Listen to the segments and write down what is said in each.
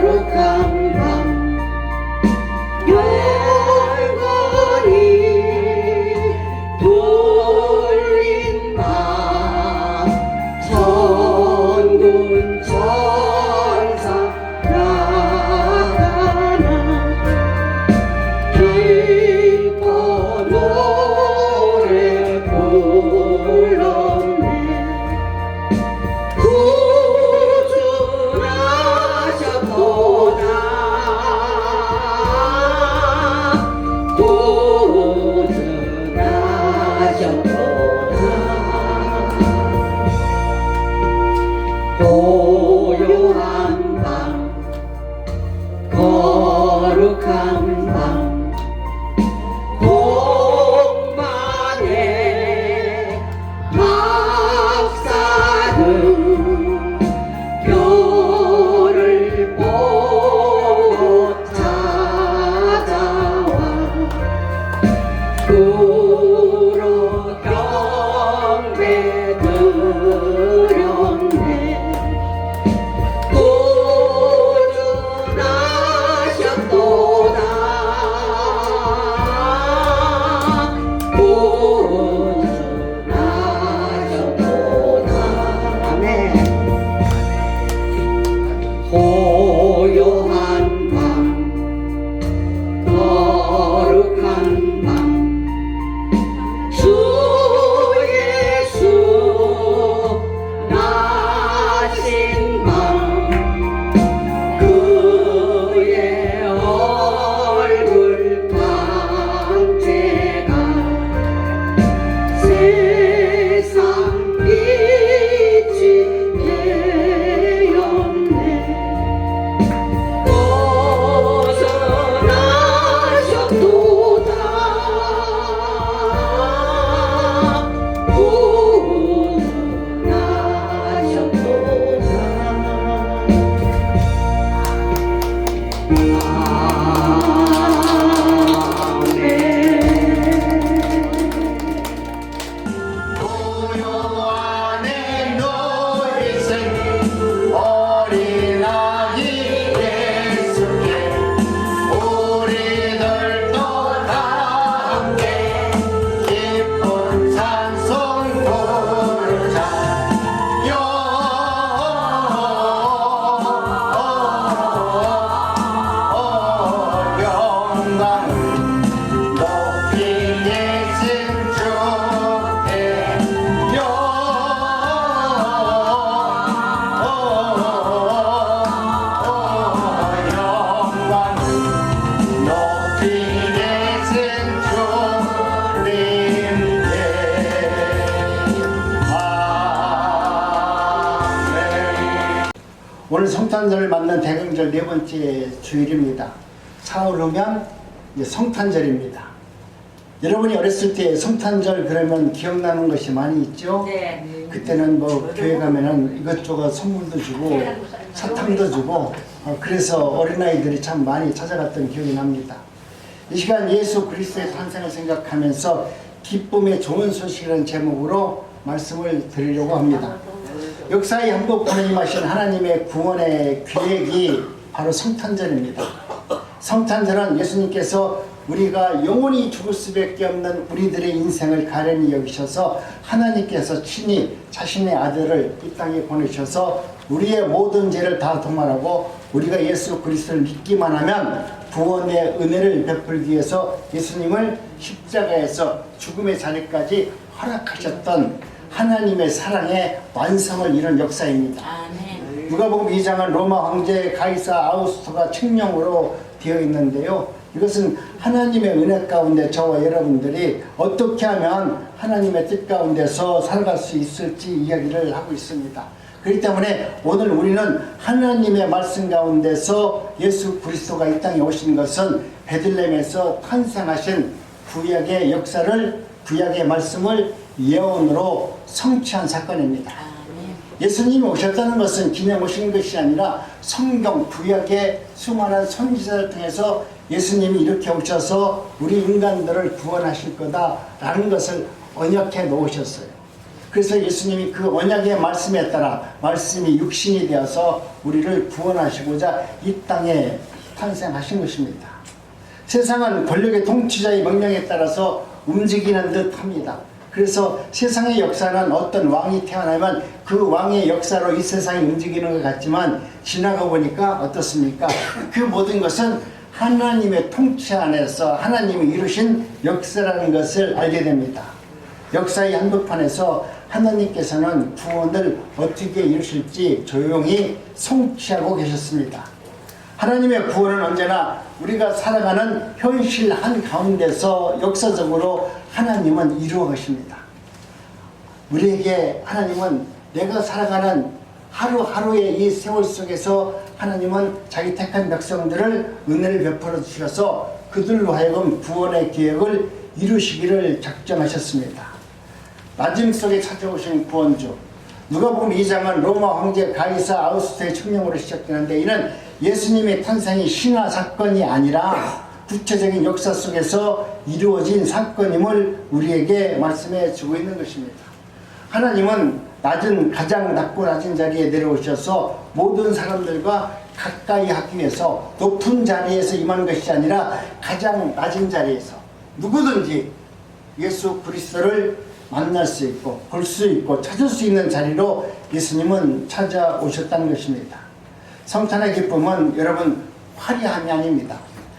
거룩한 밤 영원히 돌린 밤 천군 천사 나가나 기뻐 노래 불렀네 고요한 밤 거룩한 밤 공반의 박사는 별을 보고 찾아와 구로 경배 드렸네 고요한 밤 거룩한 밤 주 예수 나신 밤 그의 얼굴 광채가 세상 빛이 되었네 오늘 성탄절을 맞는 대경절 네 번째 주일입니다. 사흘 후면 이제 성탄절입니다. 여러분이 어렸을 때 성탄절 그러면 기억나는 것이 많이 있죠? 네. 그때는 뭐 교회 가면은 이것저것 선물도 주고 사탕도 주고 그래서 어린아이들이 참 많이 찾아갔던 기억이 납니다. 이 시간 예수 그리스도의 탄생을 생각하면서 기쁨의 좋은 소식이라는 제목으로 말씀을 드리려고 합니다. 역사의 한복판에 임하신 하나님의 구원의 계획이 바로 성탄절입니다. 성탄절은 예수님께서 우리가 영원히 죽을 수밖에 없는 우리들의 인생을 가련히 여기셔서 하나님께서 친히 자신의 아들을 이 땅에 보내셔서 우리의 모든 죄를 다 도말하고 우리가 예수 그리스도를 믿기만 하면 구원의 은혜를 베풀기 위해서 예수님을 십자가에서 죽음의 자리까지 허락하셨던 하나님의 사랑의 완성을 이룬 역사입니다. 아멘. 누가복음 2장은 로마 황제 가이사 아우구스토가 칙령으로 되어 있는데요. 이것은 하나님의 은혜 가운데 저와 여러분들이 어떻게 하면 하나님의 뜻 가운데서 살아갈 수 있을지 이야기를 하고 있습니다. 그렇기 때문에 오늘 우리는 하나님의 말씀 가운데서 예수 그리스도가 이 땅에 오신 것은 베들레헴에서 탄생하신 구약의 역사를, 구약의 말씀을 예언으로 성취한 사건입니다. 예수님이 오셨다는 것은 그냥 오신 것이 아니라 성경 구약의 수많은 선지자를 통해서 예수님이 이렇게 오셔서 우리 인간들을 구원하실 거다라는 것을 언약해 놓으셨어요. 그래서 예수님이 그 언약의 말씀에 따라 말씀이 육신이 되어서 우리를 구원하시고자 이 땅에 탄생하신 것입니다. 세상은 권력의 통치자의 명령에 따라서 움직이는 듯 합니다. 그래서 세상의 역사는 어떤 왕이 태어나면 그 왕의 역사로 이 세상이 움직이는 것 같지만 지나가 보니까 어떻습니까? 그 모든 것은 하나님의 통치 안에서 하나님이 이루신 역사라는 것을 알게 됩니다. 역사의 한복판에서 하나님께서는 구원을 어떻게 이루실지 조용히 성취하고 계셨습니다. 하나님의 구원은 언제나 우리가 살아가는 현실 한가운데서 역사적으로 하나님은 이루어 가십니다. 우리에게 하나님은 내가 살아가는 하루하루의 이 세월 속에서 하나님은 자기 택한 백성들을 은혜를 베풀어 주셔서 그들로 하여금 구원의 계획을 이루시기를 작정하셨습니다. 낮음 속에 찾아오신 구원주. 누가복음 2장은 로마 황제 가이사 아우구스토의 칙령으로 시작되는데 이는 예수님의 탄생이 신화 사건이 아니라 구체적인 역사 속에서 이루어진 사건임을 우리에게 말씀해 주고 있는 것입니다. 하나님은 가장 낮고 낮은 자리에 내려오셔서 모든 사람들과 가까이 하기 위해서 높은 자리에서 임하는 것이 아니라 가장 낮은 자리에서 누구든지 예수 그리스도를 만날 수 있고 볼 수 있고 찾을 수 있는 자리로 예수님은 찾아오셨다는 것입니다. 성탄의 기쁨은 여러분 화려함이 아닙니다.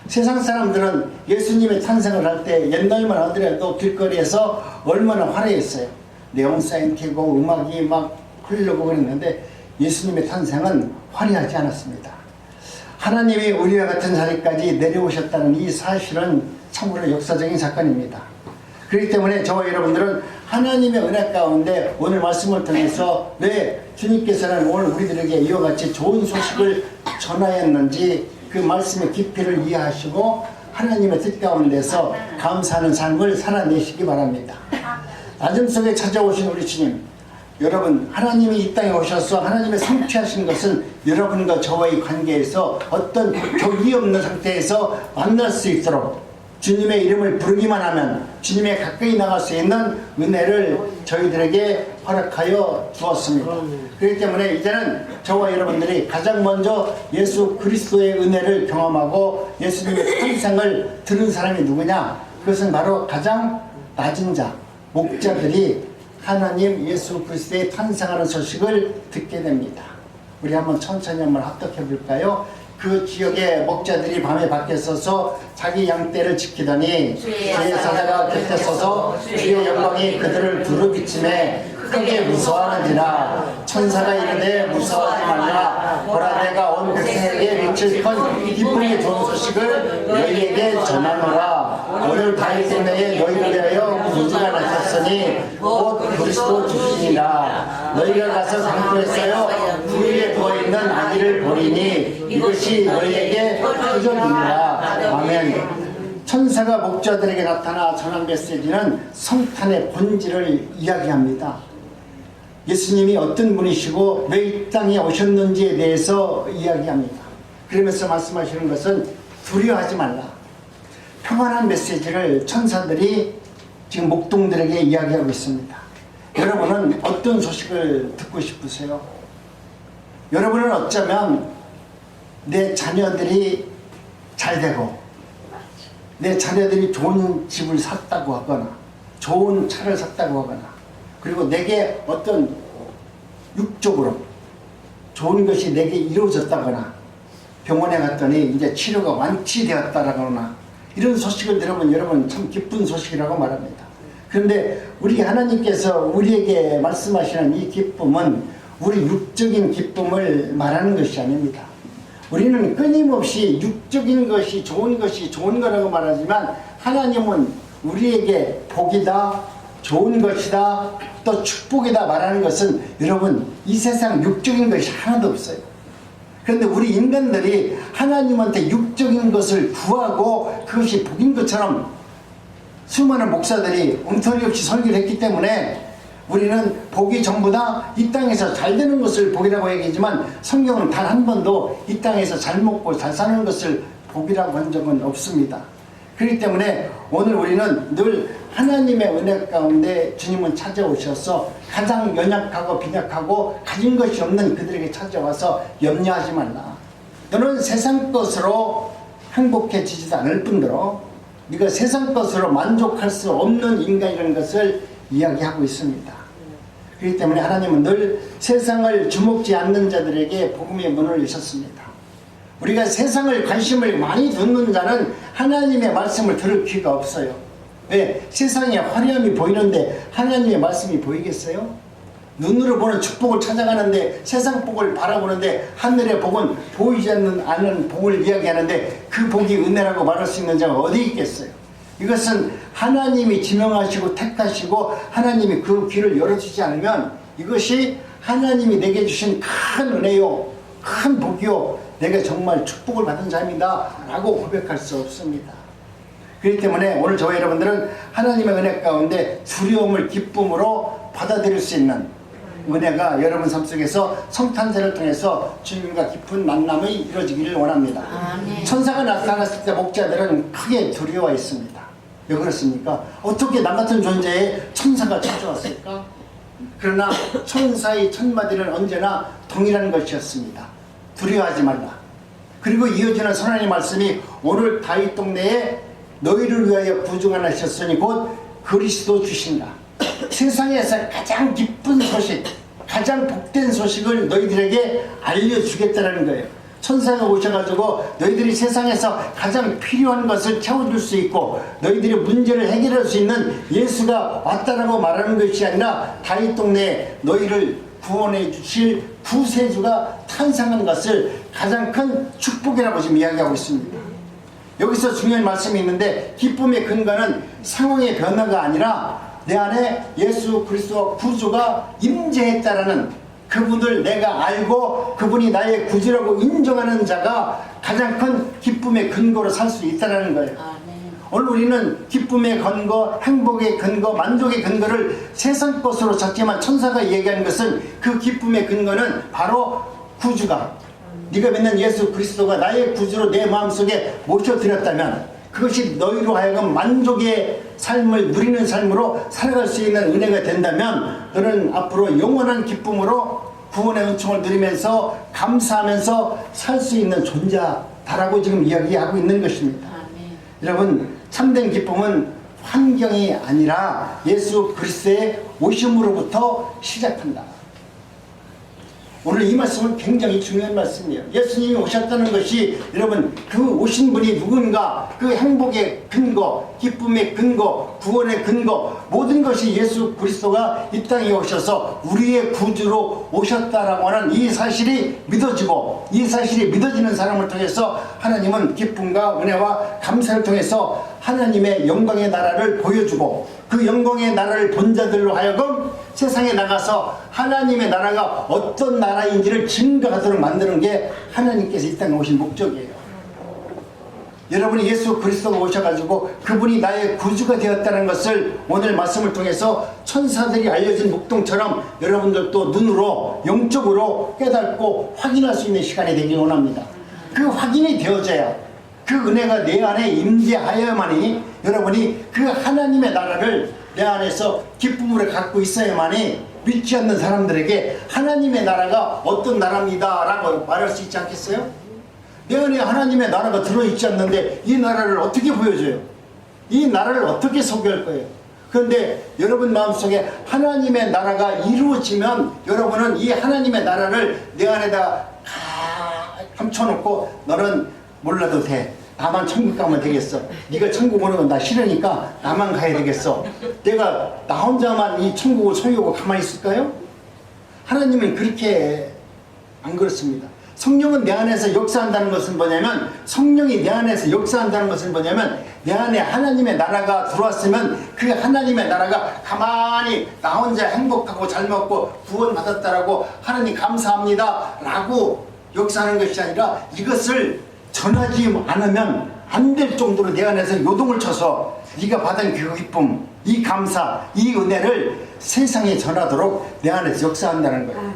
세상 사람들은 예수님의 탄생을 할 때 옛날만 하더라도 길거리에서 얼마나 화려했어요. 네온사인 켜고 음악이 막 흐르고 그랬는데 예수님의 탄생은 화려하지 않았습니다. 하나님이 우리와 같은 자리까지 내려오셨다는 이 사실은 참으로 역사적인 사건입니다. 그렇기 때문에 저와 여러분들은 하나님의 은혜 가운데 오늘 말씀을 통해서 왜 주님께서는 오늘 우리들에게 이와 같이 좋은 소식을 전하였는지 그 말씀의 깊이를 이해하시고 하나님의 뜻 가운데서 감사하는 삶을 살아내시기 바랍니다. 낮음 속에 찾아오신 우리 주님, 여러분 하나님이 이 땅에 오셔서 하나님의 성취하신 것은 여러분과 저와의 관계에서 어떤 격이 없는 상태에서 만날 수 있도록 주님의 이름을 부르기만 하면 주님의 가까이 나갈 수 있는 은혜를 저희들에게 허락하여 주었습니다. 그렇기 때문에 이제는 저와 여러분들이 가장 먼저 예수 그리스도의 은혜를 경험하고 예수님의 탄생을 들은 사람이 누구냐? 그것은 바로 가장 낮은 자, 목자들이 하나님 예수 그리스도의 탄생하는 소식을 듣게 됩니다. 우리 한번 천천히 한번 합독해 볼까요? 그 지역의 목자들이 밤에 밖에 서서 자기 양떼를 지키더니 주의 사자가 곁에 서서 주의 영광이 그들을 두루비침에 크게 무서워하는지라 천사가 이르되 무서워하지 말라 보라 내가 온 백성에게 미칠 큰 기쁨이 좋은 소식을 너희에게 전하노라 오늘 다윗 때문에 너희를 위하여 구주가 나셨으니 곧 그리스도 주시니라 너희가 가서 강도에서요 그 위에 누워있는 아기를 보리니 이것이 너희에게 표적이니라. 아멘. 천사가 목자들에게 나타나 전한 메시지는 성탄의 본질을 이야기합니다. 예수님이 어떤 분이시고 왜 이 땅에 오셨는지에 대해서 이야기합니다. 그러면서 말씀하시는 것은 두려워하지 말라. 평안한 메시지를 천사들이 지금 목동들에게 이야기하고 있습니다. 여러분은 어떤 소식을 듣고 싶으세요? 여러분은 어쩌면 내 자녀들이 잘 되고 내 자녀들이 좋은 집을 샀다고 하거나 좋은 차를 샀다고 하거나 그리고 내게 어떤 육적으로 좋은 것이 내게 이루어졌다거나 병원에 갔더니 이제 치료가 완치되었다거나 이런 소식을 들으면 여러분 참 기쁜 소식이라고 말합니다. 그런데 우리 하나님께서 우리에게 말씀하시는 이 기쁨은 우리 육적인 기쁨을 말하는 것이 아닙니다. 우리는 끊임없이 육적인 것이 좋은 거라고 말하지만 하나님은 우리에게 복이다, 좋은 것이다, 또 축복이다 말하는 것은 여러분 이 세상 육적인 것이 하나도 없어요. 그런데 우리 인간들이 하나님한테 육적인 것을 구하고 그것이 복인 것처럼 수많은 목사들이 엉터리 없이 설교를 했기 때문에 우리는 복이 전부 다 이 땅에서 잘 되는 것을 복이라고 얘기하지만 성경은 단 한 번도 이 땅에서 잘 먹고 잘 사는 것을 복이라고 한 적은 없습니다. 그렇기 때문에 오늘 우리는 늘 하나님의 은혜 가운데 주님은 찾아오셔서 가장 연약하고 빈약하고 가진 것이 없는 그들에게 찾아와서 염려하지 말라. 너는 세상 것으로 행복해지지도 않을 뿐더러 네가 세상 것으로 만족할 수 없는 인간이라는 것을 이야기하고 있습니다. 그렇기 때문에 하나님은 늘 세상을 주목지 않는 자들에게 복음의 문을 여셨습니다. 우리가 세상을 관심을 많이 두는 자는 하나님의 말씀을 들을 귀가 없어요. 왜? 세상에 화려함이 보이는데 하나님의 말씀이 보이겠어요? 눈으로 보는 축복을 찾아가는데 세상 복을 바라보는데 하늘의 복은 보이지 않는 복을 이야기하는데 그 복이 은혜라고 말할 수 있는 자가 어디 있겠어요? 이것은 하나님이 지명하시고 택하시고 하나님이 그 길을 열어주지 않으면 이것이 하나님이 내게 주신 큰 은혜요 큰 복이요 내가 정말 축복을 받은 자입니다 라고 고백할 수 없습니다. 그렇기 때문에 오늘 저와 여러분들은 하나님의 은혜 가운데 두려움을 기쁨으로 받아들일 수 있는 은혜가 여러분 삶 속에서 성탄절을 통해서 주님과 깊은 만남이 이루어지기를 원합니다. 천사가 나타났을 때 목자들은 크게 두려워했습니다. 왜 그렇습니까? 어떻게 나 같은 존재에 천사가 찾아왔을까? 그러나 천사의 첫마디는 언제나 동일한 것이었습니다. 두려워하지 말라. 그리고 이어지는 선하의 말씀이 오늘 다윗 동네에 너희를 위하여 구주가 나셨으니 곧 그리스도 주신다. 세상에서 가장 기쁜 소식, 가장 복된 소식을 너희들에게 알려주겠다는 거예요. 천사가 오셔가지고 너희들이 세상에서 가장 필요한 것을 채워줄 수 있고 너희들의 문제를 해결할 수 있는 예수가 왔다라고 말하는 것이 아니라 다윗 동네에 너희를 구원해 주실 구세주가 탄생한 것을 가장 큰 축복이라고 지금 이야기하고 있습니다. 여기서 중요한 말씀이 있는데 기쁨의 근거는 상황의 변화가 아니라 내 안에 예수 그리스도 구주가 임재했다라는 그분을 내가 알고 그분이 나의 구주라고 인정하는 자가 가장 큰 기쁨의 근거로 살 수 있다는 거예요. 오늘 우리는 기쁨의 근거, 행복의 근거, 만족의 근거를 세상 것으로 찾지만 천사가 얘기하는 것은 그 기쁨의 근거는 바로 구주가 네가 믿는 예수 그리스도가 나의 구주로 내 마음속에 모셔드렸다면 그것이 너희로 하여금 만족의 삶을 누리는 삶으로 살아갈 수 있는 은혜가 된다면 너는 앞으로 영원한 기쁨으로 구원의 은총을 누리면서 감사하면서 살 수 있는 존재다라고 지금 이야기하고 있는 것입니다. 여러분 참된 기쁨은 환경이 아니라 예수 그리스도의 오심으로부터 시작한다. 오늘 이 말씀은 굉장히 중요한 말씀이에요. 예수님이 오셨다는 것이 여러분 그 오신 분이 누군가 그 행복의 근거, 기쁨의 근거, 구원의 근거 모든 것이 예수 그리스도가 이 땅에 오셔서 우리의 구주로 오셨다라고 하는 이 사실이 믿어지고 이 사실이 믿어지는 사람을 통해서 하나님은 기쁨과 은혜와 감사를 통해서 하나님의 영광의 나라를 보여주고 그 영광의 나라를 본 자들로 하여금 세상에 나가서 하나님의 나라가 어떤 나라인지를 증거하도록 만드는 게 하나님께서 이 땅에 오신 목적이에요. 여러분이 예수 그리스도가 오셔가지고 그분이 나의 구주가 되었다는 것을 오늘 말씀을 통해서 천사들이 알려진 목동처럼 여러분들도 눈으로 영적으로 깨닫고 확인할 수 있는 시간이 되길 원합니다. 그 확인이 되어져야 그 은혜가 내 안에 임재하여야만이 여러분이 그 하나님의 나라를 내 안에서 기쁨으로 갖고 있어야만이 믿지 않는 사람들에게 하나님의 나라가 어떤 나라입니다 라고 말할 수 있지 않겠어요? 내 안에 하나님의 나라가 들어있지 않는데 이 나라를 어떻게 보여줘요? 이 나라를 어떻게 소개할 거예요? 그런데 여러분 마음속에 하나님의 나라가 이루어지면 여러분은 이 하나님의 나라를 내 안에다 감춰놓고 너는 몰라도 돼. 나만 천국 가면 되겠어. 네가 천국 오는 건 나 싫으니까 나만 가야 되겠어. 내가 나 혼자만 이 천국을 소유하고 가만히 있을까요? 하나님은 그렇게 안 그렇습니다. 성령은 내 안에서 역사한다는 것은 뭐냐면 성령이 내 안에서 역사한다는 것은 뭐냐면 내 안에 하나님의 나라가 들어왔으면 그 하나님의 나라가 가만히 나 혼자 행복하고 잘 먹고 구원받았다라고 하나님 감사합니다 라고 역사하는 것이 아니라 이것을 전하지 않으면 안 될 정도로 내 안에서 요동을 쳐서 네가 받은 그 기쁨, 이 감사, 이 은혜를 세상에 전하도록 내 안에서 역사한다는 거예요.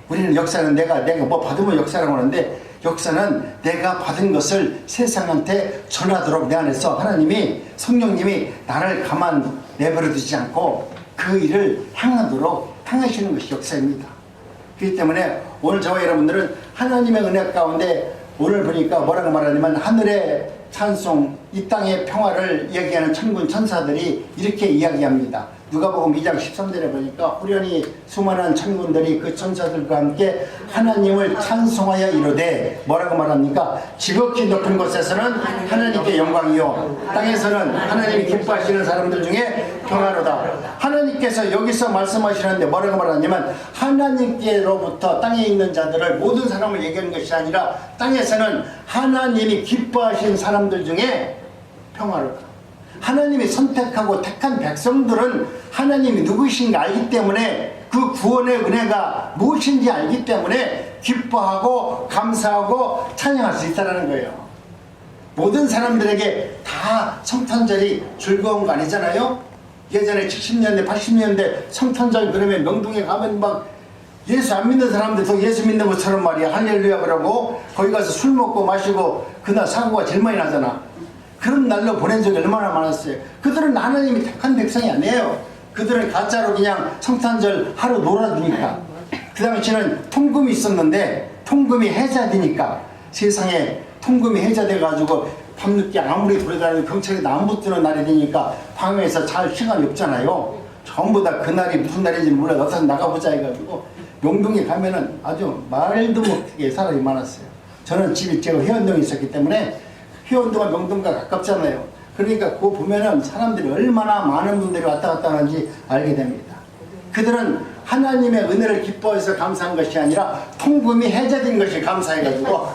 우리는 역사는 내가 뭐 받으면 역사라고 하는데 역사는 내가 받은 것을 세상한테 전하도록 내 안에서 하나님이 성령님이 나를 가만 내버려 두지 않고 그 일을 행하시는 것이 역사입니다. 그렇기 때문에 오늘 저와 여러분들은 하나님의 은혜 가운데 오늘 보니까 뭐라고 말하냐면 하늘의 찬송, 이 땅의 평화를 이야기하는 천군 천사들이 이렇게 이야기합니다. 누가복음 2장 13절에 보니까 후련히 수많은 천군들이 그 천사들과 함께 하나님을 찬송하여 이르되 뭐라고 말합니까? 지극히 높은 곳에서는 하나님께 영광이요 땅에서는 하나님이 기뻐하시는 사람들 중에 평화로다. 하나님께서 여기서 말씀하시는데 뭐라고 말하냐면 하나님께로부터 땅에 있는 자들을 모든 사람을 얘기하는 것이 아니라 땅에서는 하나님이 기뻐하시는 사람들 중에 평화로다. 하나님이 선택하고 택한 백성들은 하나님이 누구신가 알기 때문에 그 구원의 은혜가 무엇인지 알기 때문에 기뻐하고 감사하고 찬양할 수 있다는 거예요. 모든 사람들에게 다 성탄절이 즐거운 거 아니잖아요. 예전에 70년대 80년대 성탄절 그러면 명동에 가면 막 예수 안 믿는 사람들도 예수 믿는 것처럼 말이야 할렐루야 그러고 거기 가서 술 먹고 마시고 그날 사고가 제일 많이 나잖아. 그런 날로 보낸 적이 얼마나 많았어요. 그들은 하나님이 택한 백성이 아니에요. 그들은 가짜로 그냥 성탄절 하루 놀아주니까. 그 당시에는 통금이 있었는데 통금이 해제되니까 세상에 통금이 해제돼가지고 밤늦게 아무리 돌아다니는 경찰이 안 붙드는 날이 되니까 방에서 잘 시간이 없잖아요. 전부 다 그날이 무슨 날인지 몰라 어서 나가보자 해가지고 명동에 가면은 아주 말도 못하게 사람이 많았어요. 저는 집이 제가 해운동에 있었기 때문에 해운동과 명동과 가깝잖아요. 그러니까 그거 보면은 사람들이 얼마나 많은 분들이 왔다 갔다 하는지 알게 됩니다. 그들은 하나님의 은혜를 기뻐해서 감사한 것이 아니라 통금이 해제된 것이 감사해가지고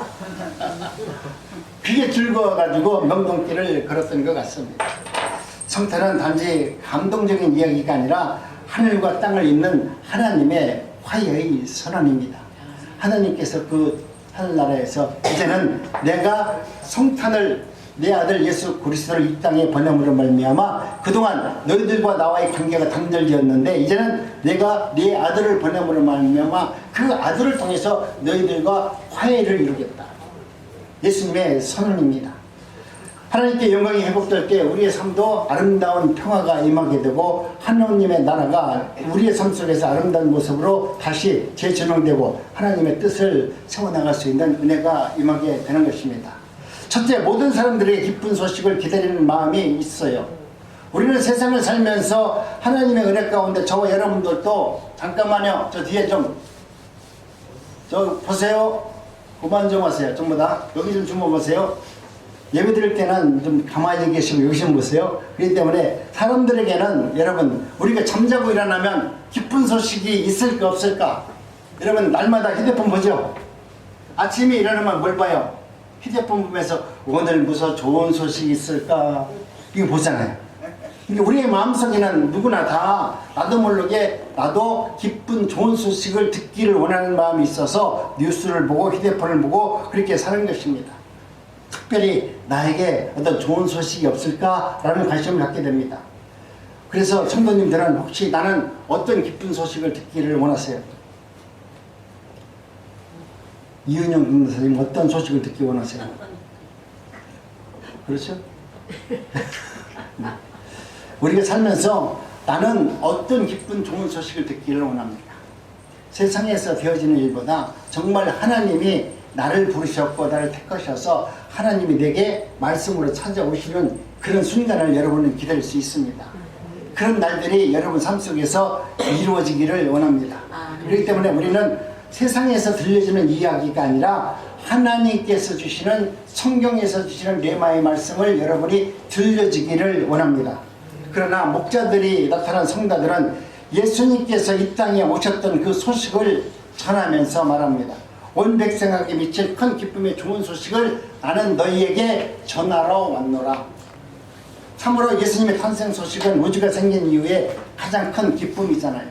그게 즐거워가지고 명동길을 걸었던 것 같습니다. 성탄은 단지 감동적인 이야기가 아니라 하늘과 땅을 잇는 하나님의 화해의 선언입니다. 하나님께서 그 하늘나라에서 이제는 내가 성탄을 내 아들 예수 그리스도를 이 땅에 보냄으로 말미암아 그동안 너희들과 나와의 관계가 단절되었는데 이제는 내가 네 아들을 보냄으로 말미암아 그 아들을 통해서 너희들과 화해를 이루겠다. 예수님의 선언입니다. 하나님께 영광이 회복될 때 우리의 삶도 아름다운 평화가 임하게 되고 하나님의 나라가 우리의 삶 속에서 아름다운 모습으로 다시 재조명되고 하나님의 뜻을 세워나갈 수 있는 은혜가 임하게 되는 것입니다. 첫째, 모든 사람들에게 기쁜 소식을 기다리는 마음이 있어요. 우리는 세상을 살면서 하나님의 은혜 가운데 저와 여러분들도 잠깐만요. 저 뒤에 저 보세요. 그만 좀 하세요. 전부 다 여기 좀 주워보세요. 예배 드릴 때는 좀 가만히 계시고 여기 좀 보세요. 그렇기 때문에 사람들에게는 여러분 우리가 잠자고 일어나면 기쁜 소식이 있을까 없을까? 여러분 날마다 휴대폰 보죠? 아침에 일어나면 뭘 봐요? 휴대폰 보면서 오늘 무슨 좋은 소식이 있을까? 이거 보잖아요. 근데 우리의 마음속에는 누구나 다 나도 모르게 나도 기쁜 좋은 소식을 듣기를 원하는 마음이 있어서 뉴스를 보고 휴대폰을 보고 그렇게 사는 것입니다. 특별히 나에게 어떤 좋은 소식이 없을까라는 관심을 갖게 됩니다. 그래서 성도님들은 혹시 나는 어떤 기쁜 소식을 듣기를 원하세요? 이은영 선생님 어떤 소식을 듣기 원하세요? 그렇죠? 우리가 살면서 나는 어떤 기쁜 좋은 소식을 듣기를 원합니다. 세상에서 되어지는 일보다 정말 하나님이 나를 부르셨고 나를 택하셔서 하나님이 내게 말씀으로 찾아오시는 그런 순간을 여러분은 기다릴 수 있습니다. 그런 날들이 여러분 삶 속에서 이루어지기를 원합니다. 그렇기 때문에 우리는 세상에서 들려주는 이야기가 아니라 하나님께서 주시는 성경에서 주시는 레마의 말씀을 여러분이 들려주기를 원합니다. 그러나 목자들이 나타난 성도들은 예수님께서 이 땅에 오셨던 그 소식을 전하면서 말합니다. 온 백성에게 미칠 큰 기쁨의 좋은 소식을 나는 너희에게 전하러 왔노라. 참으로 예수님의 탄생 소식은 우주가 생긴 이후에 가장 큰 기쁨이잖아요.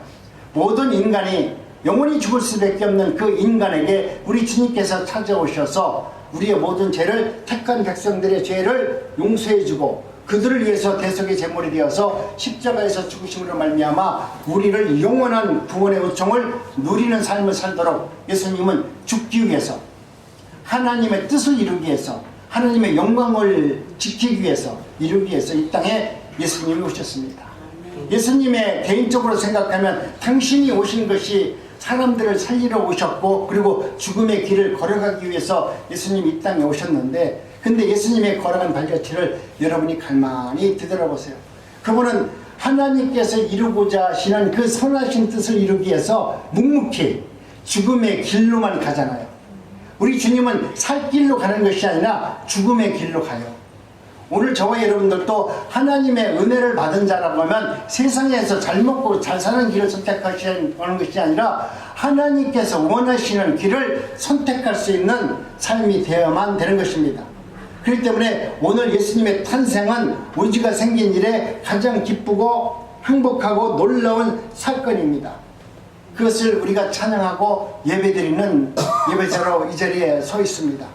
모든 인간이 영원히 죽을 수밖에 없는 그 인간에게 우리 주님께서 찾아오셔서 우리의 모든 죄를 택한 백성들의 죄를 용서해주고 그들을 위해서 대속의 제물이 되어서 십자가에서 죽으심으로 말미암아 우리를 영원한 구원의 은총을 누리는 삶을 살도록 예수님은 죽기 위해서 하나님의 뜻을 이루기 위해서, 하나님의 영광을 지키기 위해서, 이루기 위해서 이 땅에 예수님이 오셨습니다. 예수님의 개인적으로 생각하면 당신이 오신 것이 사람들을 살리러 오셨고, 그리고 죽음의 길을 걸어가기 위해서 예수님이 이 땅에 오셨는데, 근데 예수님의 걸어간 발자취를 여러분이 가만히 되돌아보세요. 그분은 하나님께서 이루고자 하시는 그 선하신 뜻을 이루기 위해서 묵묵히 죽음의 길로만 가잖아요. 우리 주님은 살 길로 가는 것이 아니라 죽음의 길로 가요. 오늘 저와 여러분들도 하나님의 은혜를 받은 자라고 하면 세상에서 잘 먹고 잘 사는 길을 선택하시는 것이 아니라 하나님께서 원하시는 길을 선택할 수 있는 삶이 되어야만 되는 것입니다. 그렇기 때문에 오늘 예수님의 탄생은 우리가 생긴 일에 가장 기쁘고 행복하고 놀라운 사건입니다. 그것을 우리가 찬양하고 예배드리는 예배자로 이 자리에 서 있습니다.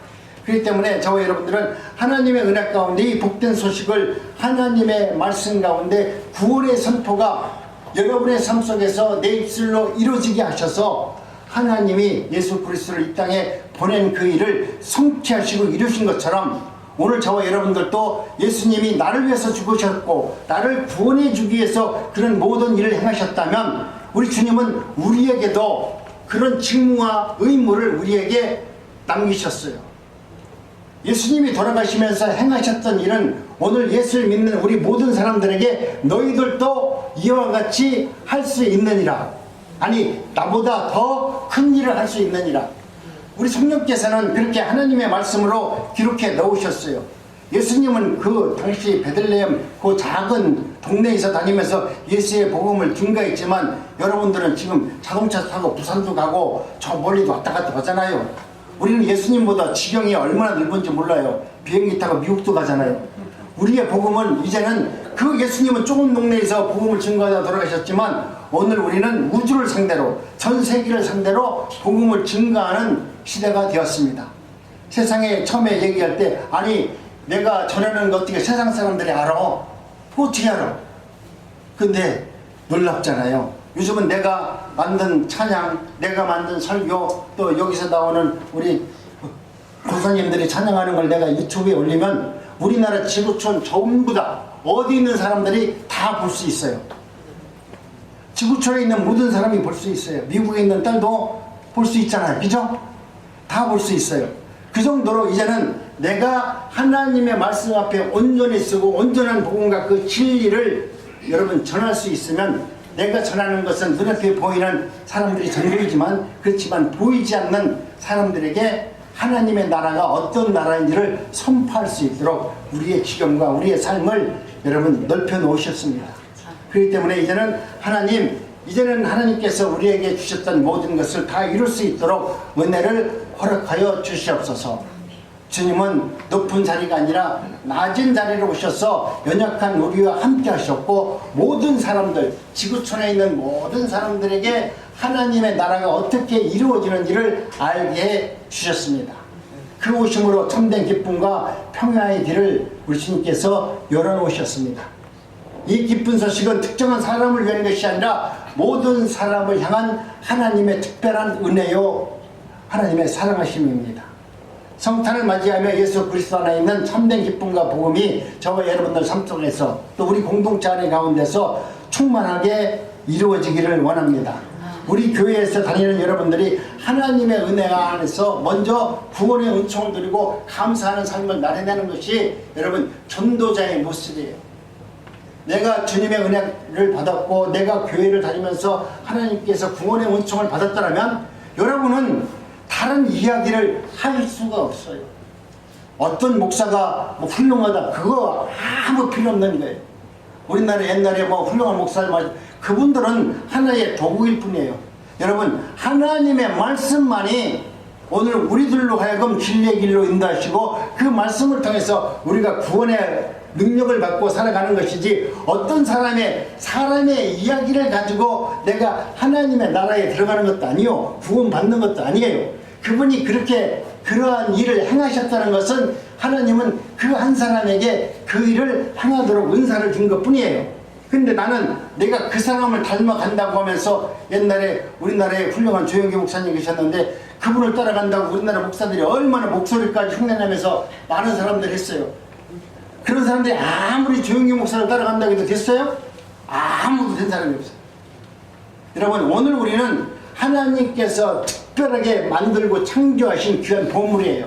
그렇기 때문에 저와 여러분들은 하나님의 은혜 가운데 이 복된 소식을, 하나님의 말씀 가운데 구원의 선포가 여러분의 삶 속에서 내 입술로 이루어지게 하셔서 하나님이 예수 그리스도를 이 땅에 보낸 그 일을 성취하시고 이루신 것처럼, 오늘 저와 여러분들도 예수님이 나를 위해서 죽으셨고 나를 구원해 주기 위해서 그런 모든 일을 행하셨다면, 우리 주님은 우리에게도 그런 직무와 의무를 우리에게 남기셨어요. 예수님이 돌아가시면서 행하셨던 일은 오늘 예수를 믿는 우리 모든 사람들에게 너희들도 이와 같이 할 수 있느니라, 아니 나보다 더 큰 일을 할 수 있느니라. 우리 성령께서는 그렇게 하나님의 말씀으로 기록해 넣으셨어요. 예수님은 그 당시 베들레헴 그 작은 동네에서 다니면서 예수의 복음을 증거했지만, 여러분들은 지금 자동차 타고 부산도 가고 저 멀리도 왔다 갔다 하잖아요. 우리는 예수님보다 지경이 얼마나 넓은지 몰라요. 비행기 타고 미국도 가잖아요. 우리의 복음은 이제는, 그 예수님은 좁은 동네에서 복음을 증거하다 돌아가셨지만, 오늘 우리는 우주를 상대로, 전 세계를 상대로 복음을 증거하는 시대가 되었습니다. 세상에 처음에 얘기할 때, 아니 내가 전하는 거 어떻게 세상 사람들이 알아? 어떻게 알아? 근데 놀랍잖아요. 요즘은 내가 만든 찬양, 내가 만든 설교, 또 여기서 나오는 우리 교사님들이 찬양하는 걸 내가 유튜브에 올리면 우리나라 지구촌 전부 다 어디 있는 사람들이 다 볼 수 있어요. 지구촌에 있는 모든 사람이 볼 수 있어요. 미국에 있는 딸도 볼 수 있잖아요. 그죠? 다 볼 수 있어요. 그 정도로 이제는 내가 하나님의 말씀 앞에 온전히 쓰고 온전한 복음과 그 진리를 여러분 전할 수 있으면, 내가 전하는 것은 눈앞에 보이는 사람들이 전부이지만, 그렇지만 보이지 않는 사람들에게 하나님의 나라가 어떤 나라인지를 선포할 수 있도록 우리의 지경과 우리의 삶을 여러분 넓혀 놓으셨습니다. 그렇기 때문에 이제는 하나님께서 우리에게 주셨던 모든 것을 다 이룰 수 있도록 은혜를 허락하여 주시옵소서. 주님은 높은 자리가 아니라 낮은 자리로 오셔서 연약한 우리와 함께 하셨고, 모든 사람들, 지구촌에 있는 모든 사람들에게 하나님의 나라가 어떻게 이루어지는지를 알게 해 주셨습니다. 그 오심으로 참된 기쁨과 평화의 길을 우리 주님께서 열어놓으셨습니다. 이 기쁜 소식은 특정한 사람을 위한 것이 아니라 모든 사람을 향한 하나님의 특별한 은혜요, 하나님의 사랑하심입니다. 성탄을 맞이하며 예수 그리스도 안에 있는 참된 기쁨과 복음이 저와 여러분들 삶 속에서, 또 우리 공동체 안에 가운데서 충만하게 이루어지기를 원합니다. 우리 교회에서 다니는 여러분들이 하나님의 은혜 안에서 먼저 구원의 은총을 누리고 감사하는 삶을 나타내는 것이 여러분 전도자의 모습이에요. 내가 주님의 은혜를 받았고 내가 교회를 다니면서 하나님께서 구원의 은총을 받았더라면 여러분은 다른 이야기를 할 수가 없어요. 어떤 목사가 뭐 훌륭하다, 그거 아무 필요 없는 거예요. 우리나라 옛날에 뭐 훌륭한 목사를 그분들은 하나의 도구일 뿐이에요. 여러분, 하나님의 말씀만이 오늘 우리들로 하여금 진리의 길로 인도하시고 그 말씀을 통해서 우리가 구원의 능력을 받고 살아가는 것이지, 어떤 사람의 이야기를 가지고 내가 하나님의 나라에 들어가는 것도 아니요, 구원 받는 것도 아니에요. 그분이 그러한 일을 행하셨다는 것은 하나님은 그 한 사람에게 그 일을 행하도록 은사를 준 것 뿐이에요. 근데 나는 내가 그 사람을 닮아간다고 하면서, 옛날에 우리나라에 훌륭한 조영기 목사님 계셨는데 그분을 따라간다고 우리나라 목사들이 얼마나 목소리까지 흉내내면서 많은 사람들이 했어요. 그런 사람들이 아무리 조용히 목사를 따라간다고 해도 됐어요? 아무도 된 사람이 없어요. 여러분, 오늘 우리는 하나님께서 특별하게 만들고 창조하신 귀한 보물이에요.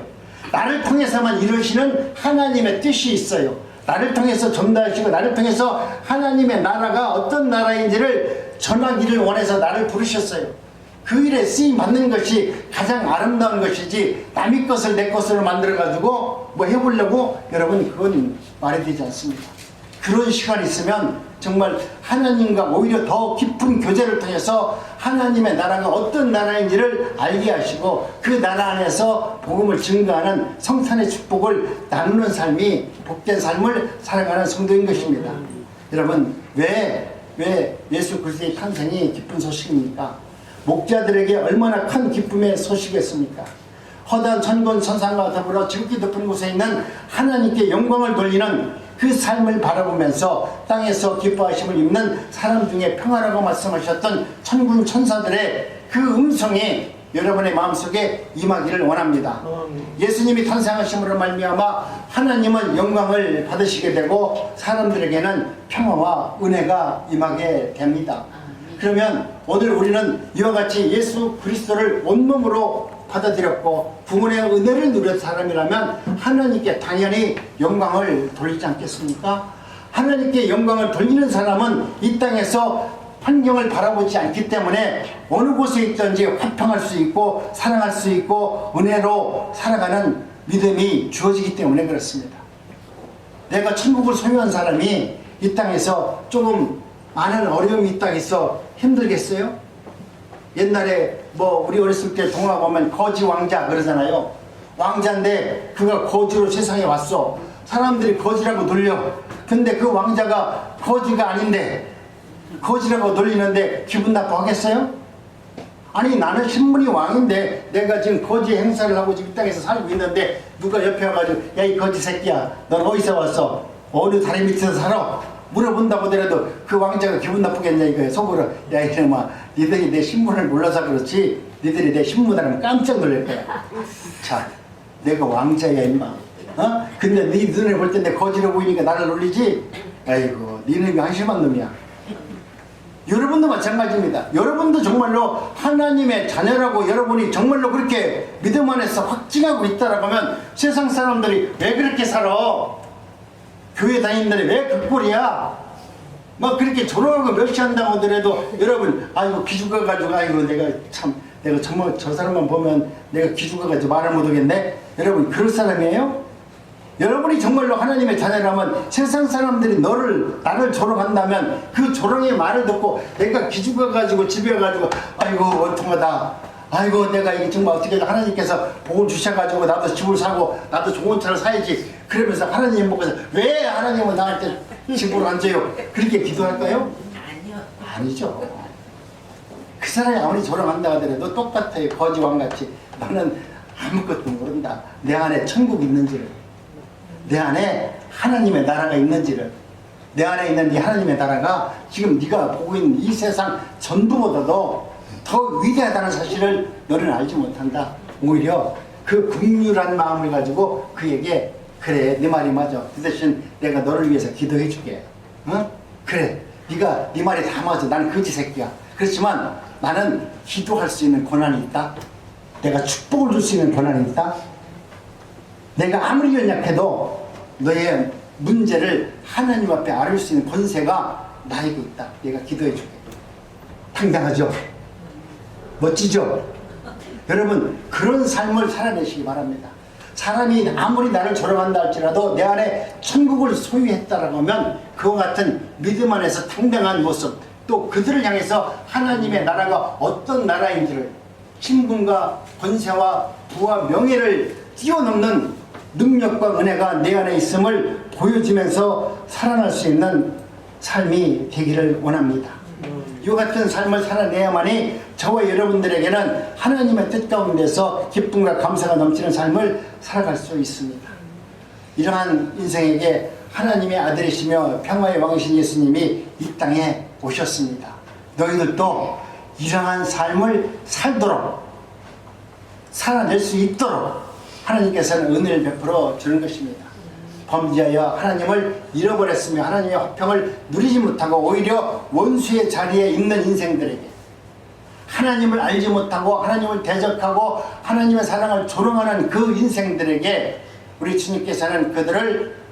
나를 통해서만 이루시는 하나님의 뜻이 있어요. 나를 통해서 전달하시고 나를 통해서 하나님의 나라가 어떤 나라인지를 전하기를 원해서 나를 부르셨어요. 그 일에 쓰임 받는 것이 가장 아름다운 것이지 남의 것을 내 것으로 만들어 가지고 뭐 해보려고, 여러분, 그건 말이 되지 않습니다. 그런 시간이 있으면 정말 하나님과 오히려 더 깊은 교제를 통해서 하나님의 나라가 어떤 나라인지를 알게 하시고 그 나라 안에서 복음을 증거하는 성탄의 축복을 나누는 삶이 복된 삶을 살아가는 성도인 것입니다. 여러분, 왜 예수 그리스도의 탄생이 기쁜 소식입니까? 목자들에게 얼마나 큰 기쁨의 소식이었습니까? 허다한 천군 천상과 더불어 지극히 높은 곳에 있는 하나님께 영광을 돌리는 그 삶을 바라보면서 땅에서 기뻐하심을 입는 사람 중에 평화라고 말씀하셨던 천군 천사들의 그 음성이 여러분의 마음속에 임하기를 원합니다. 예수님이 탄생하심으로 말미암아 하나님은 영광을 받으시게 되고 사람들에게는 평화와 은혜가 임하게 됩니다. 그러면 오늘 우리는 이와 같이 예수 그리스도를 온몸으로 받아들였고 구원의 은혜를 누린 사람이라면 하나님께 당연히 영광을 돌리지 않겠습니까? 하나님께 영광을 돌리는 사람은 이 땅에서 환경을 바라보지 않기 때문에 어느 곳에 있든지 화평할 수 있고 사랑할 수 있고 은혜로 살아가는 믿음이 주어지기 때문에 그렇습니다. 내가 천국을 소유한 사람이 이 땅에서 조금 많은 어려움이 있다 해서 힘들겠어요? 옛날에 뭐 우리 어렸을 때 동화 보면 거지 왕자 그러잖아요. 왕자인데 그가 거지로 세상에 왔어. 사람들이 거지라고 놀려. 근데 그 왕자가 거지가 아닌데 거지라고 놀리는데 기분 나빠하겠어요? 아니, 나는 신분이 왕인데 내가 지금 거지 행사를 하고 지금 이 땅에서 살고 있는데 누가 옆에 와가지고 야, 이 거지 새끼야, 넌 어디서 왔어? 어느 다리 밑에서 살아? 물어본다고 하더라도 그 왕자가 기분 나쁘겠냐 이거예요. 속으로, 야 이놈아, 니들이 내 신분을 몰라서 그렇지 니들이 내 신분 알면 깜짝 놀랄 거야. 자, 내가 왕자야 임마. 어? 근데 네 눈에 볼 때 내 거지로 보이니까 나를 놀리지? 아이고, 니는 한심한 놈이야. 여러분도 마찬가지입니다. 여러분도 정말로 하나님의 자녀라고 여러분이 정말로 그렇게 믿음 안에서 확증하고 있다라고 하면 세상 사람들이 왜 그렇게 살아? 교회 다니는데 왜 그 꼴이야? 막 그렇게 조롱하고 멸시한다고 하더라도 여러분, 아이고 기죽어 가지고, 아이고 내가 정말 저 사람만 보면 내가 기죽어 가지고 말을 못 하겠네. 여러분, 그럴 사람이에요? 여러분이 정말로 하나님의 자녀라면 세상 사람들이 나를 조롱한다면 그 조롱의 말을 듣고 내가 기죽어 가지고 집에 가지고, 아이고 어통하다, 아이고 내가 이게 정말 어떻게 하나님께서 복을 주셔가지고 나도 집을 사고 나도 좋은 차를 사야지, 그러면서 하나님 보고서 왜 하나님은 나한테 집을 안 줘요? 그렇게 기도할까요? 아니요. 아니죠. 그 사람이 아무리 조롱한다 하더라도 똑같아요. 거지왕같이 나는 아무것도 모른다. 내 안에 천국이 있는지를, 내 안에 하나님의 나라가 있는지를, 내 안에 있는 이 하나님의 나라가 지금 네가 보고 있는 이 세상 전부보다도 더 위대하다는 사실을 너는 알지 못한다. 오히려 그 긍휼한 마음을 가지고 그에게, 그래 네 말이 맞아, 그 대신 내가 너를 위해서 기도해 줄게. 어? 그래, 네가 네 말이 다 맞아. 나는 거지 새끼야. 그렇지만 나는 기도할 수 있는 권한이 있다. 내가 축복을 줄 수 있는 권한이 있다. 내가 아무리 연약해도 너의 문제를 하나님 앞에 아뢰 수 있는 권세가 나에게 있다. 내가 기도해 줄게. 당당하죠? 멋지죠? 여러분, 그런 삶을 살아내시기 바랍니다. 사람이 아무리 나를 조롱한다 할지라도 내 안에 천국을 소유했다라고 하면 그와 같은 믿음 안에서 당당한 모습, 또 그들을 향해서 하나님의 나라가 어떤 나라인지를, 신분과 권세와 부와 명예를 뛰어넘는 능력과 은혜가 내 안에 있음을 보여주면서 살아날 수 있는 삶이 되기를 원합니다. 이 같은 삶을 살아내야만이 저와 여러분들에게는 하나님의 뜻 가운데서 기쁨과 감사가 넘치는 삶을 살아갈 수 있습니다. 이러한 인생에게 하나님의 아들이시며 평화의 왕이신 예수님이 이 땅에 오셨습니다. 너희들도 이러한 삶을 살도록 살아낼 수 있도록 하나님께서는 은혜를 베풀어 주는 것입니다. 범죄하여 하나님을 잃어버렸으며 하나님의 화평을 누리지 못하고 오히려 원수의 자리에 있는 인생들에게, 하나님을 알지 못하고 하나님을 대적하고 하나님의 사랑을 조롱하는 그 인생들에게 우리 주님께서는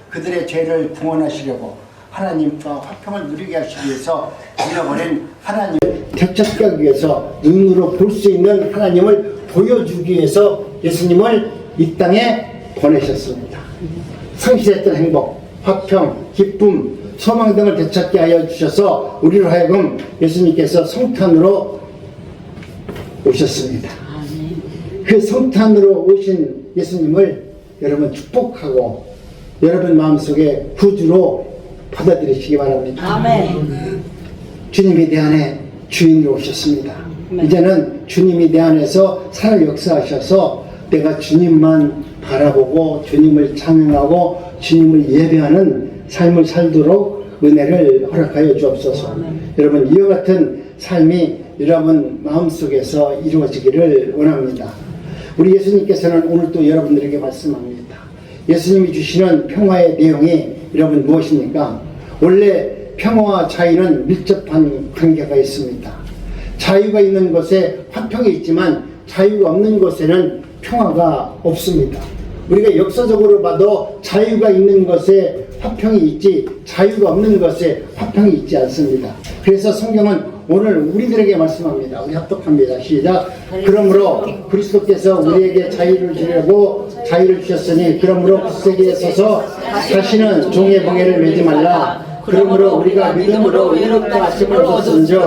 그들의 죄를 구원하시려고 하나님과 화평을 누리게 하시기 위해서 잃어버린 하나님을 되찾기 위해서 눈으로 볼 수 있는 하나님을 보여주기 위해서 예수님을 이 땅에 보내셨습니다. 상실했던 행복, 화평, 기쁨, 소망 등을 되찾게 하여 주셔서 우리로 하여금 예수님께서 성탄으로 오셨습니다. 그 성탄으로 오신 예수님을 여러분 축복하고 여러분 마음속에 구주로 받아들이시기 바랍니다. 아멘. 주님이 내 안에 주인으로 오셨습니다. 이제는 주님이 내 안에서 살 역사하셔서 내가 주님만 바라보고 주님을 찬양하고 주님을 예배하는 삶을 살도록 은혜를 허락하여 주옵소서. 여러분, 이와 같은 삶이 여러분 마음속에서 이루어지기를 원합니다. 우리 예수님께서는 오늘 또 여러분들에게 말씀합니다. 예수님이 주시는 평화의 내용이 여러분 무엇입니까? 원래 평화와 자유는 밀접한 관계가 있습니다. 자유가 있는 곳에 화평이 있지만 자유가 없는 곳에는 평화가 없습니다. 우리가 역사적으로 봐도 자유가 있는 것에 화평이 있지 자유가 없는 것에 화평이 있지 않습니다. 그래서 성경은 오늘 우리들에게 말씀합니다. 우리 합독합니다. 시작. 그러므로 그리스도께서 우리에게 자유를 주려고 자유를 주셨으니 그러므로 굳세게 서서 다시는 종의 멍에를 매지 말라. 그러므로 우리가 믿음으로 의롭다 하심을 얻었은즉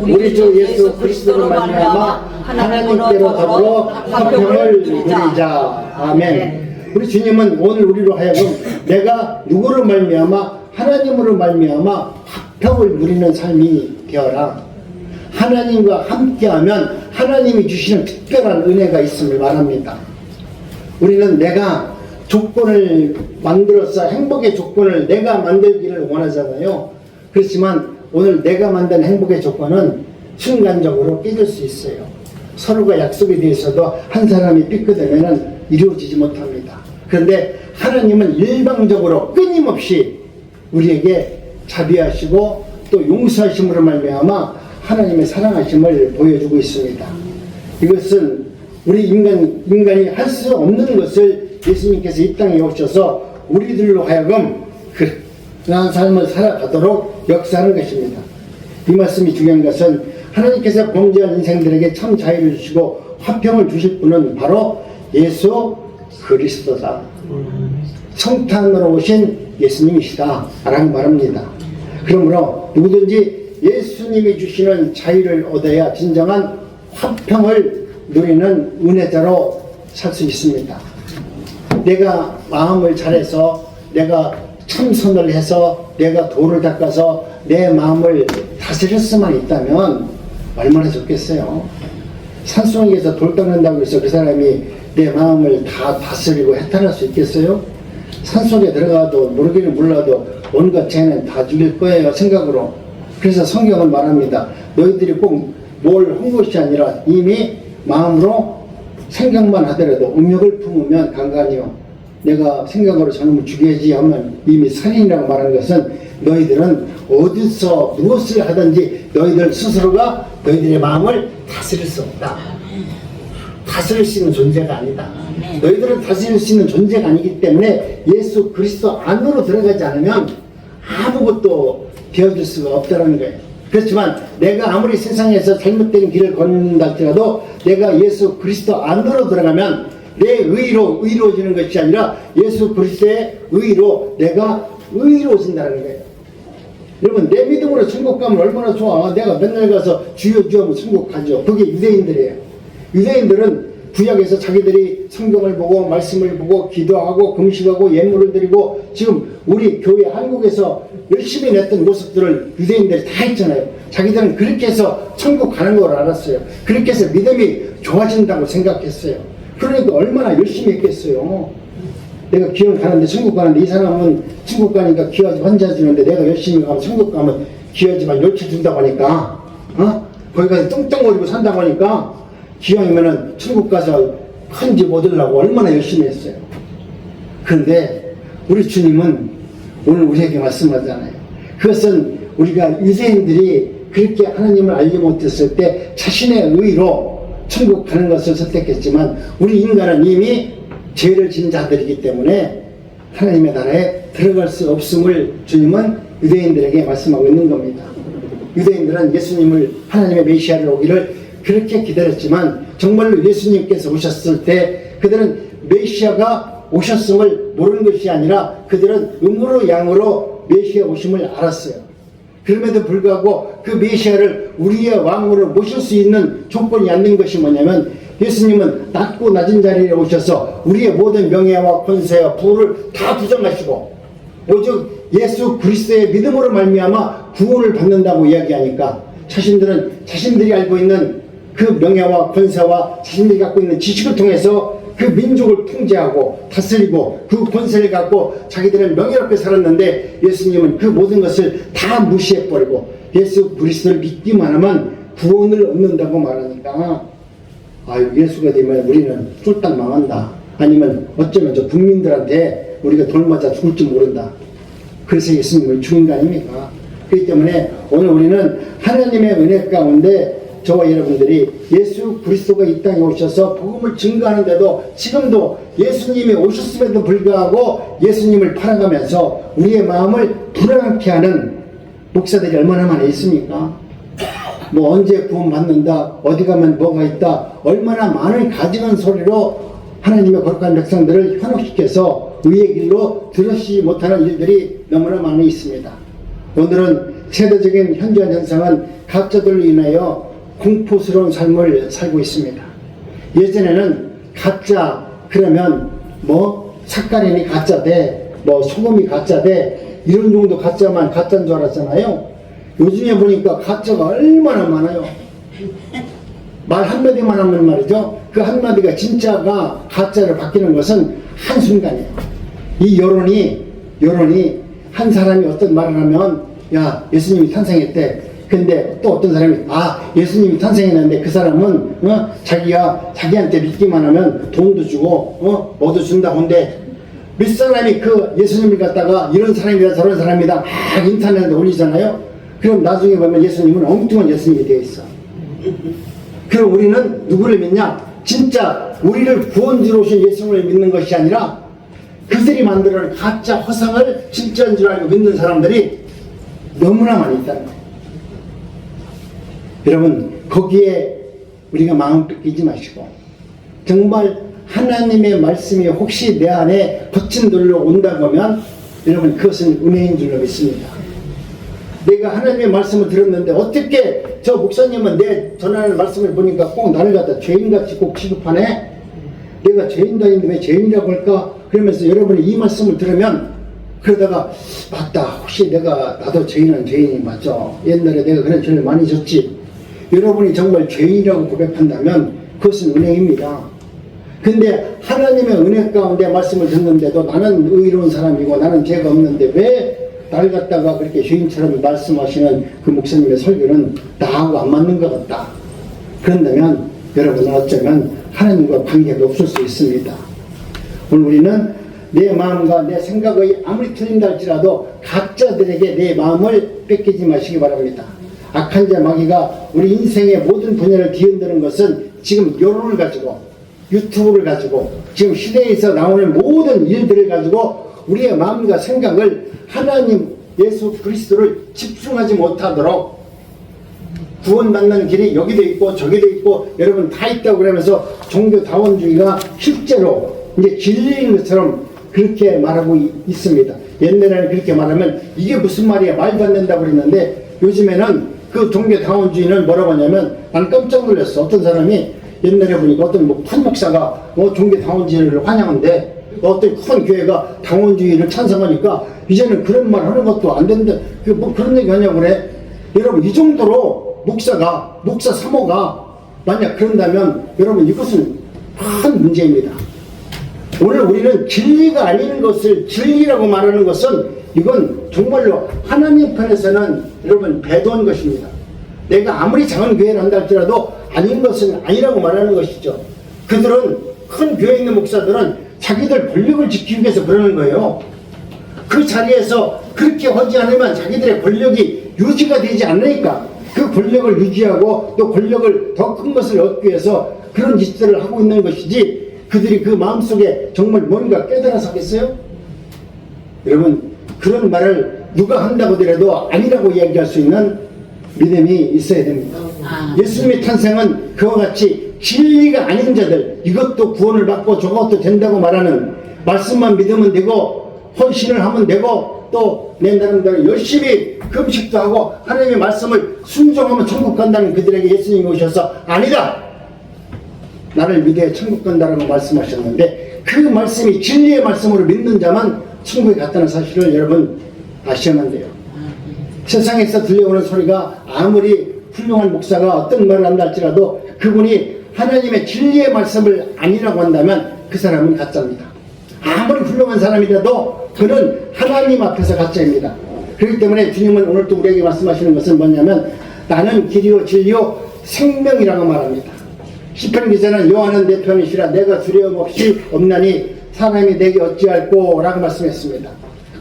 우리 주 예수 그리스도로 말미암아 하나님께로 더불어 화평을 누리자. 아멘. 우리 주님은 오늘 우리로 하여금 내가 누구로 말미암아 하나님으로 말미암아 화평을 누리는 삶이 되어라. 하나님과 함께하면 하나님이 주시는 특별한 은혜가 있음을 말합니다. 우리는 내가 조건을 만들어서 행복의 조건을 내가 만들기를 원하잖아요. 그렇지만 오늘 내가 만든 행복의 조건은 순간적으로 깨질 수 있어요. 서로가 약속이 되어 있어도 한 사람이 삐끗하면 이루어지지 못합니다. 그런데 하나님은 일방적으로 끊임없이 우리에게 자비하시고 또 용서하심으로 말미암아 하나님의 사랑하심을 보여주고 있습니다. 이것은 우리 인간이 할 수 없는 것을 예수님께서 이 땅에 오셔서 우리들로 하여금 그러한 삶을 살아가도록 역사하는 것입니다. 이 말씀이 중요한 것은 하나님께서 범죄한 인생들에게 참 자유를 주시고 화평을 주실 분은 바로 예수 그리스도다. 성탄으로 오신 예수님이시다 라고 말합니다. 그러므로 누구든지 예수님이 주시는 자유를 얻어야 진정한 화평을 누리는 은혜자로 살 수 있습니다. 내가 마음을 잘해서 내가 참선을 해서 내가 도를 닦아서 내 마음을 다스릴 수만 있다면 얼마나 좋겠어요. 산속에서 돌 닦는다고 해서 그 사람이 내 마음을 다 다스리고 해탈할 수 있겠어요? 산속에 들어가도 모르기는 몰라도 온갖 죄는 다 죽일 거예요, 생각으로. 그래서 성경은 말합니다. 너희들이 꼭 뭘 한 것이 아니라 이미 마음으로 생각만 하더라도 음욕을 품으면 간간이요. 내가 생각으로 저놈을 죽여야지 하면 이미 살인이라고 말하는 것은 너희들은 어디서 무엇을 하든지 너희들 스스로가 너희들의 마음을 다스릴 수 없다. 다스릴 수 있는 존재가 아니다. 너희들은 다스릴 수 있는 존재가 아니기 때문에 예수 그리스도 안으로 들어가지 않으면 아무것도 되어줄 수가 없다는 거예요. 그렇지만 내가 아무리 세상에서 잘못된 길을 걷는다 할지라도 내가 예수 그리스도 안으로 들어가면 내 의로 의로워지는 것이 아니라 예수 그리스도의 의로 내가 의로워진다는 거예요. 여러분, 내 믿음으로 천국 가면 얼마나 좋아. 내가 맨날 가서 주여 주여 하면 천국 가죠. 그게 유대인들이에요. 유대인들은 구약에서 자기들이 성경을 보고 말씀을 보고 기도하고 금식하고 예물을 드리고 지금 우리 교회 한국에서 열심히 냈던 모습들을 유대인들이 다 했잖아요. 자기들은 그렇게 해서 천국 가는 걸 알았어요. 그렇게 해서 믿음이 좋아진다고 생각했어요. 그러니까 얼마나 열심히 했겠어요. 내가 기원 가는데 천국 가는데 이 사람은 천국 가니까 기와지 환자 주는데 내가 열심히 가면 천국 가면 기와지만 열채 준다고 하니까 거기 가서 뚱뚱거리고 산다고 하니까 기왕이면은 천국 가서 큰 집 얻으려고 얼마나 열심히 했어요. 그런데 우리 주님은 오늘 우리에게 말씀하잖아요. 그것은 우리가 유대인들이 그렇게 하나님을 알지 못했을 때 자신의 의로 천국 가는 것을 선택했지만 우리 인간은 이미 죄를 진 자들이기 때문에 하나님의 나라에 들어갈 수 없음을 주님은 유대인들에게 말씀하고 있는 겁니다. 유대인들은 예수님을 하나님의 메시아를 오기를 그렇게 기다렸지만 정말로 예수님께서 오셨을 때 그들은 메시아가 오셨음을 모르는 것이 아니라 그들은 음으로 양으로 메시아 오심을 알았어요. 그럼에도 불구하고 그 메시아를 우리의 왕으로 모실 수 있는 조건이 안 된 것이 뭐냐면 예수님은 낮고 낮은 자리에 오셔서 우리의 모든 명예와 권세와 부를 다 부정하시고 오직 예수 그리스도의 믿음으로 말미암아 구원을 받는다고 이야기하니까 자신들은 자신들이 알고 있는 그 명예와 권세와 자신들이 갖고 있는 지식을 통해서 그 민족을 통제하고 다스리고 그 권세를 갖고 자기들은 명예롭게 살았는데 예수님은 그 모든 것을 다 무시해버리고 예수 그리스도를 믿기만 하면 구원을 얻는다고 말하니까 아유 예수가 되면 우리는 쫄딱 망한다. 아니면 어쩌면 저 국민들한테 우리가 돌맞아 죽을지 모른다. 그래서 예수님을 죽인 거 아닙니까? 그렇기 때문에 오늘 우리는 하나님의 은혜 가운데 저와 여러분들이 예수 그리스도가 이 땅에 오셔서 복음을 증거하는데도 지금도 예수님이 오셨음에도 불구하고 예수님을 팔아가면서 우리의 마음을 불안케 하는 목사들이 얼마나 많이 있습니까? 뭐 언제 구원받는다, 어디 가면 뭐가 있다, 얼마나 많은 가증한 소리로 하나님의 거룩한 백성들을 현혹시켜서 의의 길로 들으시지 못하는 일들이 너무나 많이 있습니다. 오늘은 세대적인 현저한 현상은 가짜들로 인하여 공포스러운 삶을 살고 있습니다. 예전에는 가짜 그러면 뭐 삭가린이 가짜대, 뭐 소금이 가짜대, 이런 정도 가짜만 가짜인 줄 알았잖아요. 요즘에 보니까 가짜가 얼마나 많아요. 말 한마디만 하면 말이죠. 그 한마디가 진짜가 가짜로 바뀌는 것은 한순간이에요. 이 여론이 한 사람이 어떤 말을 하면 야 예수님이 탄생했대. 근데 또 어떤 사람이 예수님이 탄생했는데 그 사람은 자기한테 믿기만 하면 돈도 주고 뭐도 준다고 한데 몇 사람이 그 예수님을 갖다가 이런 사람이다 저런 사람이다 막 인터넷에 올리잖아요. 그럼 나중에 보면 예수님은 엉뚱한 예수님이 되어 있어. 그럼 우리는 누구를 믿냐? 진짜 우리를 구원주로 오신 예수님을 믿는 것이 아니라 그들이 만들어낸 가짜 허상을 진짜인 줄 알고 믿는 사람들이 너무나 많이 있다는 거예요. 여러분 거기에 우리가 마음 뺏기지 마시고 정말 하나님의 말씀이 혹시 내 안에 거친돌로 온다고 하면 여러분 그것은 은혜인 줄로 믿습니다. 내가 하나님의 말씀을 들었는데 어떻게 저 목사님은 내 전하는 말씀을 보니까 꼭 나를 갖다 죄인같이 꼭 취급하네? 내가 죄인다인데 왜 죄인이라고 할까? 그러면서 여러분이 이 말씀을 들으면 그러다가 맞다 혹시 나도 죄인이 맞죠? 옛날에 내가 그런 죄를 많이 졌지. 여러분이 정말 죄인이라고 고백한다면 그것은 은혜입니다. 근데 하나님의 은혜 가운데 말씀을 듣는데도 나는 의로운 사람이고 나는 죄가 없는데 왜 날 갖다가 그렇게 죄인처럼 말씀하시는 그 목사님의 설교는 나하고 안 맞는 것 같다. 그런다면 여러분은 어쩌면 하나님과 관계가 없을 수 있습니다. 오늘 우리는 내 마음과 내 생각의 아무리 틀린다 할지라도 가짜들에게 내 마음을 뺏기지 마시기 바랍니다. 악한 자 마귀가 우리 인생의 모든 분야를 뒤흔드는 것은 지금 여론을 가지고 유튜브를 가지고 지금 시대에서 나오는 모든 일들을 가지고 우리의 마음과 생각을 하나님 예수 그리스도를 집중하지 못하도록 구원받는 길이 여기도 있고 저기도 있고 여러분 다 있다고 그러면서 종교다원주의가 실제로 이제 진리인 것처럼 그렇게 말하고 있습니다. 옛날에는 그렇게 말하면 이게 무슨 말이야 말도 안 된다고 그랬는데 요즘에는 그 종교다원주의는 뭐라고 하냐면 난 깜짝 놀랐어. 어떤 사람이 옛날에 보니까 어떤 큰 목사가 종교다원주의를 환영한데 어떤 큰 교회가 다원주의를 찬성하니까 이제는 그런 말 하는 것도 안 되는데 뭐 그런 얘기 하냐고 그래. 여러분 이 정도로 목사 사모가 만약 그런다면 여러분 이것은 큰 문제입니다. 오늘 우리는 진리가 아닌 것을 진리라고 말하는 것은 이건 정말로 하나님 편에서는 여러분 배도한 것입니다. 내가 아무리 작은 교회를 한다 할지라도 아닌 것은 아니라고 말하는 것이죠. 그들은 큰 교회에 있는 목사들은 자기들 권력을 지키기 위해서 그러는 거예요. 그 자리에서 그렇게 하지 않으면 자기들의 권력이 유지가 되지 않으니까 그 권력을 유지하고 또 권력을 더 큰 것을 얻기 위해서 그런 짓들을 하고 있는 것이지, 그들이 그 마음속에 정말 뭔가 깨달아서 하겠어요? 여러분, 그런 말을 누가 한다고 하더라도 아니라고 이야기할 수 있는 믿음이 있어야 됩니다. 예수님의 탄생은 그와 같이 진리가 아닌 자들, 이것도 구원을 받고 저것도 된다고 말하는, 말씀만 믿으면 되고 헌신을 하면 되고 또 내 나름대로 열심히 금식도 하고 하나님의 말씀을 순종하면 천국 간다는 그들에게 예수님이 오셔서 아니다, 나를 믿어야 천국 간다라고 말씀하셨는데, 그 말씀이 진리의 말씀으로 믿는 자만 천국에 갔다는 사실을 여러분 아셔야만 돼요. 세상에서 들려오는 소리가 아무리 훌륭한 목사가 어떤 말을 한다 할지라도 그분이 하나님의 진리의 말씀을 아니라고 한다면 그 사람은 가짜입니다. 아무리 훌륭한 사람이라도 그는 하나님 앞에서 가짜입니다. 그렇기 때문에 주님은 오늘 또 우리에게 말씀하시는 것은 뭐냐면, 나는 길이요 진리요 생명이라고 말합니다. 시편 기자는 여호와는 내 편이시라 내가 두려움 없이 없나니 사람이 내게 어찌할꼬 라고 말씀했습니다.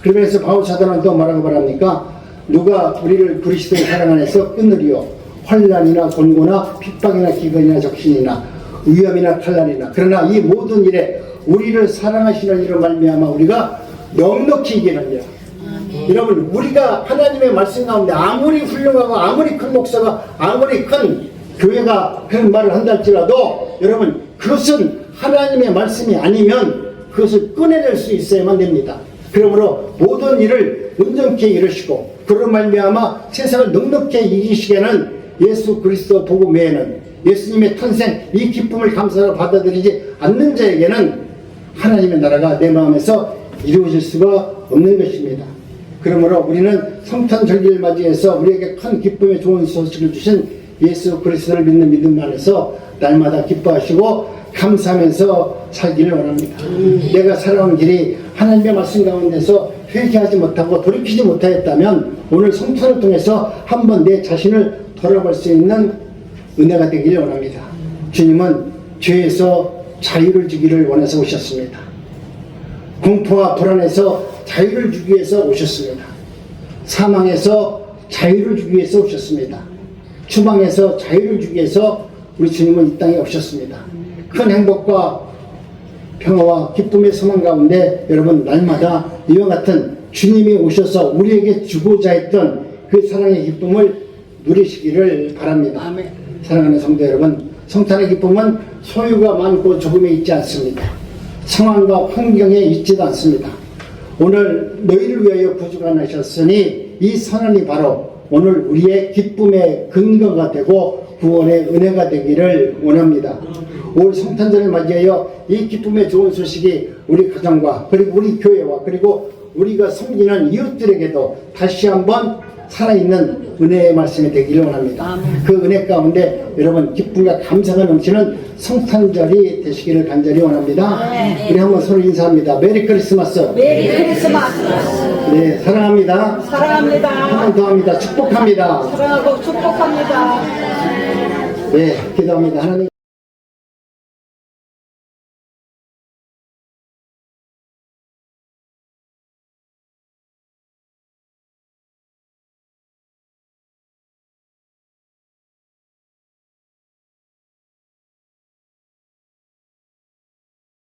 그러면서 바울 사도는 또 뭐라고 말합니까? 누가 우리를 그리스도의 사랑 안에서 끊으리요? 환난이나 곤고나 핍박이나 기근이나 적신이나 위험이나 칼날이나, 그러나 이 모든 일에 우리를 사랑하시는 이로 말미암아 우리가 넉넉히 이기느니라. 여러분, 우리가 하나님의 말씀 가운데 아무리 훌륭하고 아무리 큰 목사가 아무리 큰 교회가 그런 말을 한다 할지라도 여러분, 그것은 하나님의 말씀이 아니면 그것을 꺼내낼 수 있어야만 됩니다. 그러므로 모든 일을 온전케 이루시고 그런 말미암아 세상을 넉넉히 이기시게는 예수 그리스도 복음 외에는, 예수님의 탄생 이 기쁨을 감사로 받아들이지 않는 자에게는 하나님의 나라가 내 마음에서 이루어질 수가 없는 것입니다. 그러므로 우리는 성탄절기를 맞이해서 우리에게 큰 기쁨의 좋은 소식을 주신 예수 그리스도를 믿는 믿음 안에서 날마다 기뻐하시고 감사하면서 살기를 원합니다. 내가 살아온 길이 하나님의 말씀 가운데서 회개하지 못하고 돌이키지 못하였다면 오늘 성탄을 통해서 한번 내 자신을 돌아볼 수 있는 은혜가 되기를 원합니다. 주님은 죄에서 자유를 주기를 원해서 오셨습니다. 공포와 불안에서 자유를 주기 위해서 오셨습니다. 사망에서 자유를 주기 위해서 오셨습니다. 추방에서 자유를 주기 위해서 우리 주님은 이 땅에 오셨습니다. 큰 행복과 평화와 기쁨의 소망 가운데 여러분, 날마다 이와 같은 주님이 오셔서 우리에게 주고자 했던 그 사랑의 기쁨을 누리시기를 바랍니다. 아멘. 사랑하는 성도 여러분, 성탄의 기쁨은 소유가 많고 적음에 있지 않습니다. 상황과 환경에 있지도 않습니다. 오늘 너희를 위하여 구주가 나셨으니 이 선언이 바로 오늘 우리의 기쁨의 근거가 되고 구원의 은혜가 되기를 원합니다. 올 성탄절을 맞이하여 이 기쁨의 좋은 소식이 우리 가정과 그리고 우리 교회와 그리고 우리가 섬기는 이웃들에게도 다시 한번 살아있는 은혜의 말씀이 되기를 원합니다. 그 은혜 가운데 여러분, 기쁨과 감사가 넘치는 성탄절이 되시기를 간절히 원합니다. 우리 한번 서로 인사합니다. 메리 크리스마스. 메리 크리스마스. 네, 사랑합니다. 사랑합니다. 한 번 더 합니다. 축복합니다. 사랑하고 축복합니다. 네, 기도합니다. 하나님.